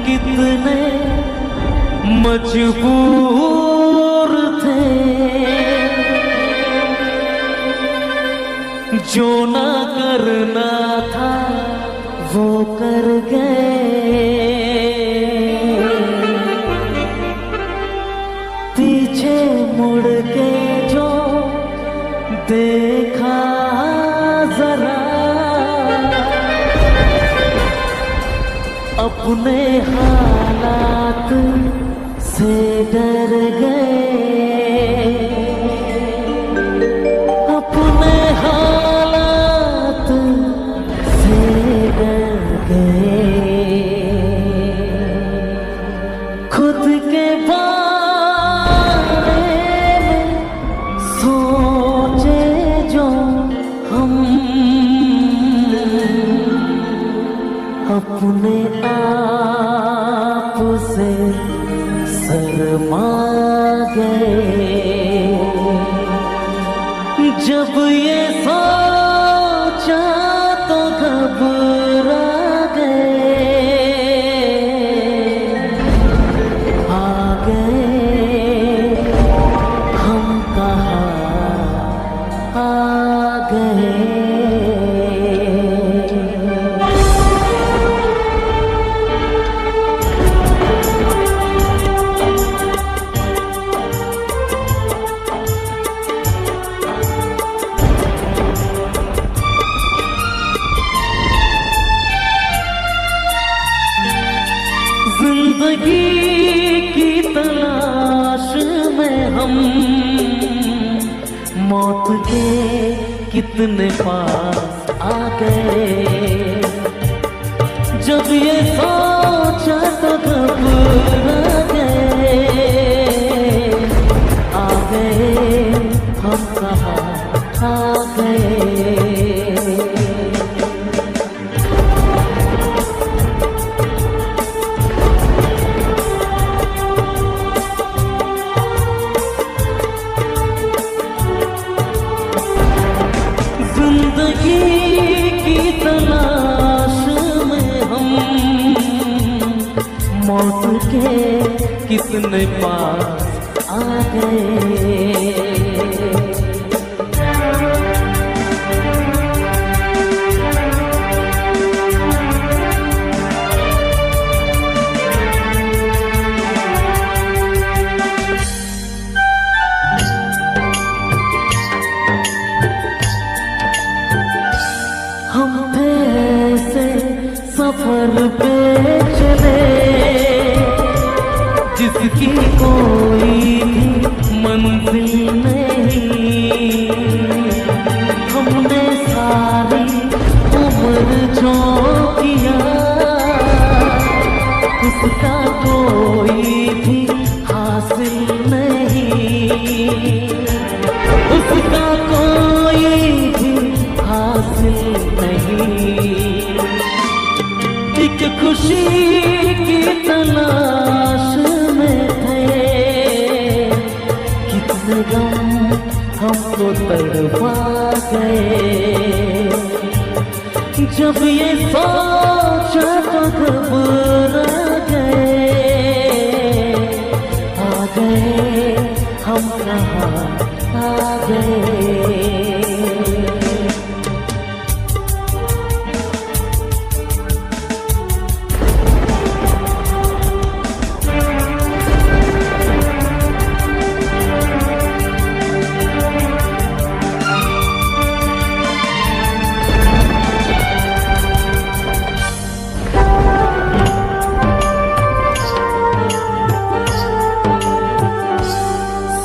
कितने मजबूर थे, जो ना करना था वो कर गए। पीछे मुड़ के जो देखा जरा, अपने हालात से डर गए, अपने हालात से डर गए। खुद के बारे में सोचे जो हम, अपने आप से शर्मा गए। जब ये सोचा तो घबरा गए, आ गए हम कहाँ आ गए। जिंदगी की तलाश में हम मौत के कितने पास आ गए। जब ये सोचा तो घबरा गए, आ गए हम कहाँ आ गए। जिंदगी की तलाश में हम मौत के कितने पास आ गए। हम थे ऐसे सफर पे चले जिसकी कोई मंजिल नहीं। हमने सारी उम्र जो किया उसका कोई भी हासिल नहीं, उसका कोई भी हासिल नहीं। एक खुशी की तलाश में थे, कितने गम हमको तड़पा गए। जब ये सोचा तो घबरा गए, आ गए हम कहाँ आ गए।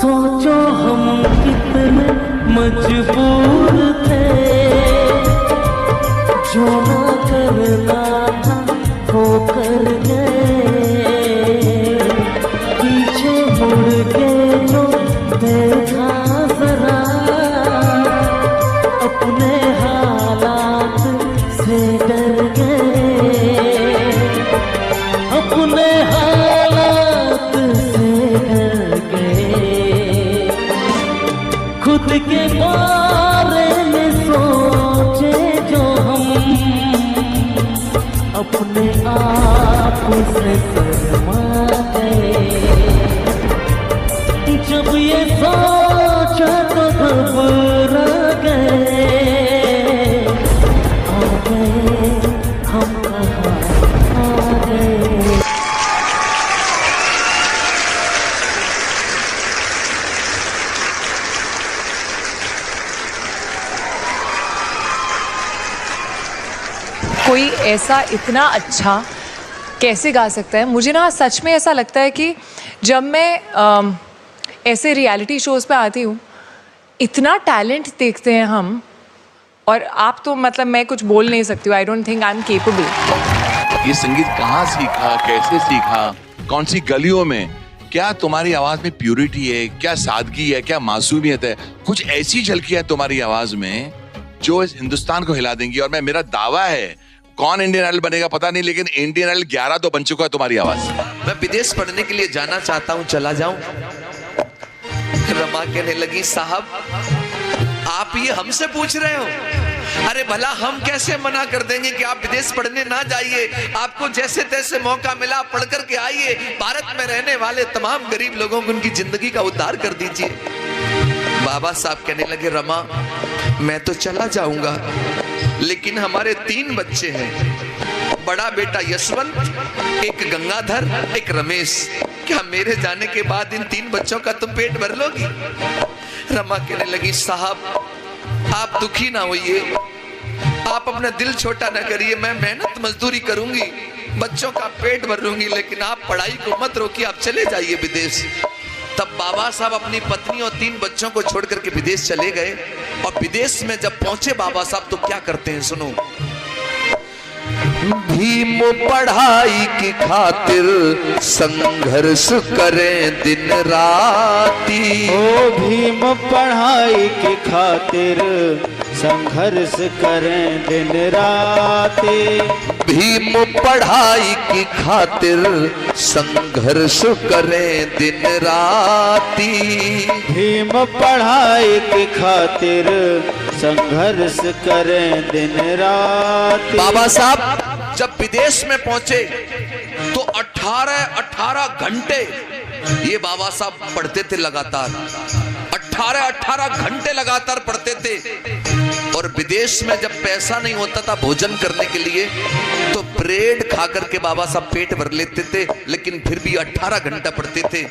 सोचो हम कितने मजबूर थे, जो ना करना था वो कर गए। पीछे मुड़ के जो देखा जरा, अपने हालात से डर गए, अपने हालात से डर गए। खुद के अपने आप से शर्मा गए। जब ये सोचा तो घबरा गए, आ गए हम कहाँ आ गए। कोई ऐसा इतना अच्छा कैसे गा सकता है? मुझे ना सच में ऐसा लगता है कि जब मैं ऐसे रियलिटी शोज़ पे आती हूँ, इतना टैलेंट देखते हैं हम, और आप तो मतलब मैं कुछ बोल नहीं सकती हूँ। I don't think I am capable. ये संगीत कहाँ सीखा, कैसे सीखा, कौन सी गलियों में? क्या तुम्हारी आवाज में प्यूरिटी है, क्या सादगी है, क्या मासूमियत है? कुछ ऐसी झलकियां तुम्हारी आवाज में जो इस हिंदुस्तान को हिला देंगी। और मेरा दावा है, कौन इंडियन आइडल बनेगा पता नहीं, लेकिन इंडियन आइडल 11 तो बन चुका है तुम्हारी आवाज। मैं विदेश पढ़ने के लिए जाना चाहता हूँ, चला जाऊं? रमा कहने लगी, साहब आप ये हमसे पूछ रहे हो? अरे भला हम कैसे मना कर देंगे कि आप विदेश पढ़ने ना जाइए। आपको जैसे तैसे मौका मिला, पढ़ करके आइए। भारत में रहने वाले तमाम गरीब लोगों को उनकी जिंदगी का उद्धार कर दीजिए। बाबा साहब कहने लगे, रमा मैं तो चला जाऊंगा, लेकिन हमारे 3 बच्चे हैं। बड़ा बेटा यशवंत, एक गंगाधर, एक रमेश। क्या मेरे जाने के बाद इन 3 बच्चों का तुम पेट भर लोगी? रमा कहने लगी, साहब आप दुखी ना होइए, आप अपना दिल छोटा ना करिए। मैं मेहनत मजदूरी करूंगी, बच्चों का पेट भर लूंगी, लेकिन आप पढ़ाई को मत रोकिए, आप चले जाइए विदेश। तब बाबा साहब अपनी पत्नी और 3 बच्चों को छोड़ करके विदेश चले गए। और विदेश में जब पहुंचे बाबा साहब तो क्या करते हैं, सुनो। भीम पढ़ाई की खातिर संघर्ष करें दिन राती। ओ भीम पढ़ाई की खातिर संघर्ष करें दिन राती। भीम पढ़ाई की खातिर संघर्ष करें दिन राती। भीम पढ़ाई की खातिर संघर्ष करें दिन राती। बाबा साहब जब विदेश में पहुंचे तो 18 घंटे ये बाबा साहब पढ़ते थे लगातार। 18 घंटे लगातार पढ़ते थे। और विदेश में जब पैसा नहीं होता था भोजन करने के लिए, तो ब्रेड खा करके बाबा साहब पेट भर लेते थे, लेकिन फिर भी 18 घंटा पढ़ते थे।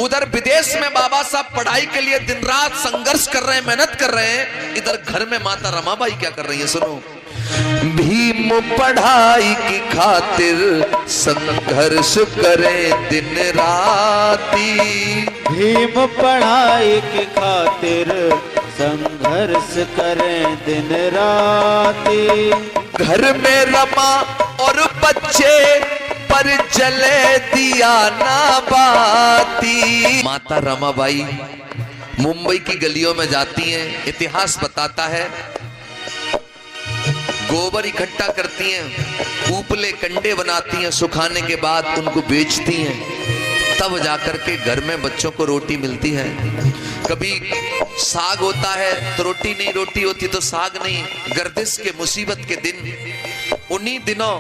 उधर विदेश में बाबा साहब पढ़ाई के लिए दिन रात संघर्ष कर रहे हैं, मेहनत कर रहे हैं। इधर घर में माता रमाबाई क्या कर रही है, सुनो। भीम पढ़ाई की खातिर संघर्ष करें दिन राती। भीम पढ़ाई की खातिर संघर्ष करें दिन राती। घर में रमा और बच्चे पर जले दिया ना बाती। माता रमाबाई मुंबई की गलियों में जाती हैं। इतिहास बताता है गोबर इकट्ठा करती हैं, उपले कंडे बनाती हैं, सुखाने के बाद उनको बेचती हैं, तब जाकर के घर में बच्चों को रोटी मिलती है। कभी साग होता है तो रोटी नहीं, रोटी होती तो साग नहीं। गर्दिश के मुसीबत के दिन, उन्हीं दिनों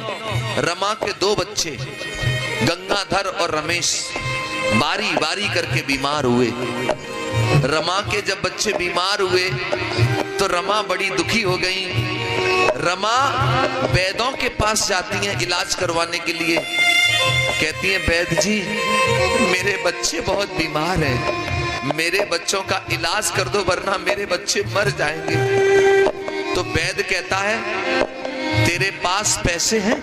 रमा के 2 बच्चे गंगाधर और रमेश बारी बारी करके बीमार हुए। रमा के जब बच्चे बीमार हुए तो रमा बड़ी दुखी हो गई। रमा वैद्यों के पास जाती हैं इलाज करवाने के लिए। कहती हैं, वैद्य जी मेरे बच्चे बहुत बीमार हैं, मेरे बच्चों का इलाज कर दो वरना मेरे बच्चे मर जाएंगे। तो वैद्य कहता है, तेरे पास पैसे हैं?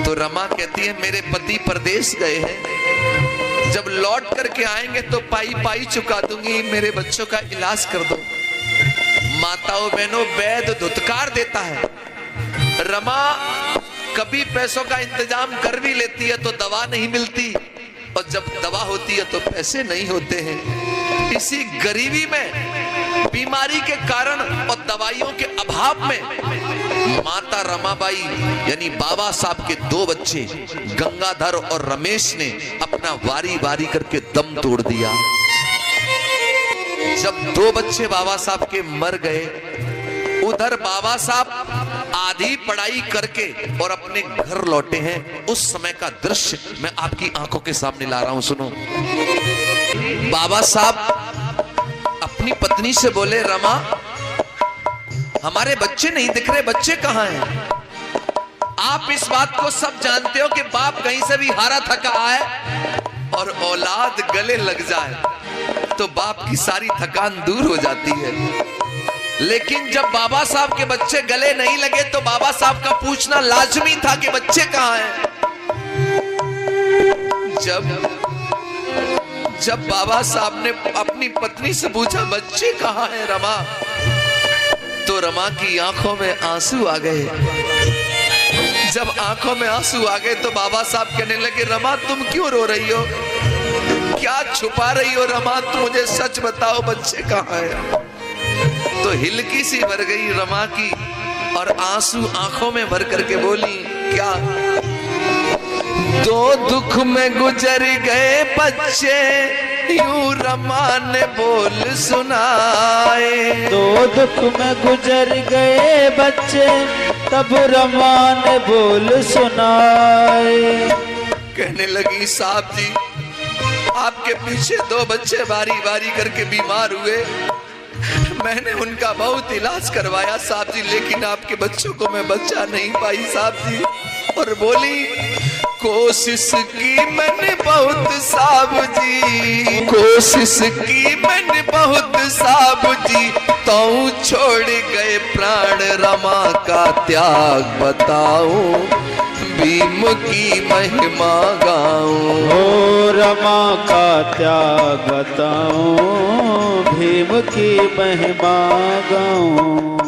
तो रमा कहती है, मेरे पति परदेश गए हैं, जब लौट करके आएंगे तो पाई पाई चुका दूंगी, मेरे बच्चों का इलाज कर दो। माताओं बहनों, वैद्य धुतकार देता है। रमा कभी पैसों का इंतजाम कर भी लेती है तो दवा नहीं मिलती, और जब दवा होती है तो पैसे नहीं होते हैं। इसी गरीबी में, बीमारी के कारण और दवाइयों के अभाव में माता रमाबाई यानी बाबा साहब के 2 बच्चे गंगाधर और रमेश ने अपना वारी वारी करके दम तोड़ दिया। जब 2 बच्चे बाबा साहब के मर गए उधर बाबा साहब आधी पढ़ाई करके और अपने घर लौटे हैं। उस समय का दृश्य मैं आपकी आंखों के सामने ला रहा हूं, सुनो। बाबा साहब अपनी पत्नी से बोले, रमा हमारे बच्चे नहीं दिख रहे, बच्चे कहां हैं? आप इस बात को सब जानते हो कि बाप कहीं से भी हारा थका आए और औलाद गले लग जाए तो बाप की सारी थकान दूर हो जाती है। लेकिन जब बाबा साहब के बच्चे गले नहीं लगे तो बाबा साहब का पूछना लाजमी था कि बच्चे कहां हैं। जब बाबा साहब ने अपनी पत्नी से पूछा, बच्चे कहां हैं रमा, तो रमा की आंखों में आंसू आ गए। जब आंखों में आंसू आ गए तो बाबा साहब कहने लगे, रमा तुम क्यों रो रही हो, क्या छुपा रही हो रमा, तुम मुझे सच बताओ बच्चे कहां हैं। तो हिलकी सी भर गई रमा की और आंसू आंखों में भर करके बोली, क्या? दो दुख में गुजर गए बच्चे, यूं रमा ने बोल सुनाए। दो दुख में गुजर गए बच्चे, तब रमा ने बोल सुनाए। कहने लगी, साहब जी आपके पीछे दो बच्चे बारी बारी करके बीमार हुए, मैंने उनका बहुत इलाज करवाया साहब जी, लेकिन आपके बच्चों को मैं बच्चा नहीं पाई साहब जी। और बोली, कोशिश की मैंने बहुत साहब जी, कोशिश की मैंने बहुत साहब जी, तो छोड़ गए प्राण, रमा का त्याग बताऊं, भीम की महिमा गाऊं। ओ रमा का त्याग बताऊं, भीम की महिमा गाऊं।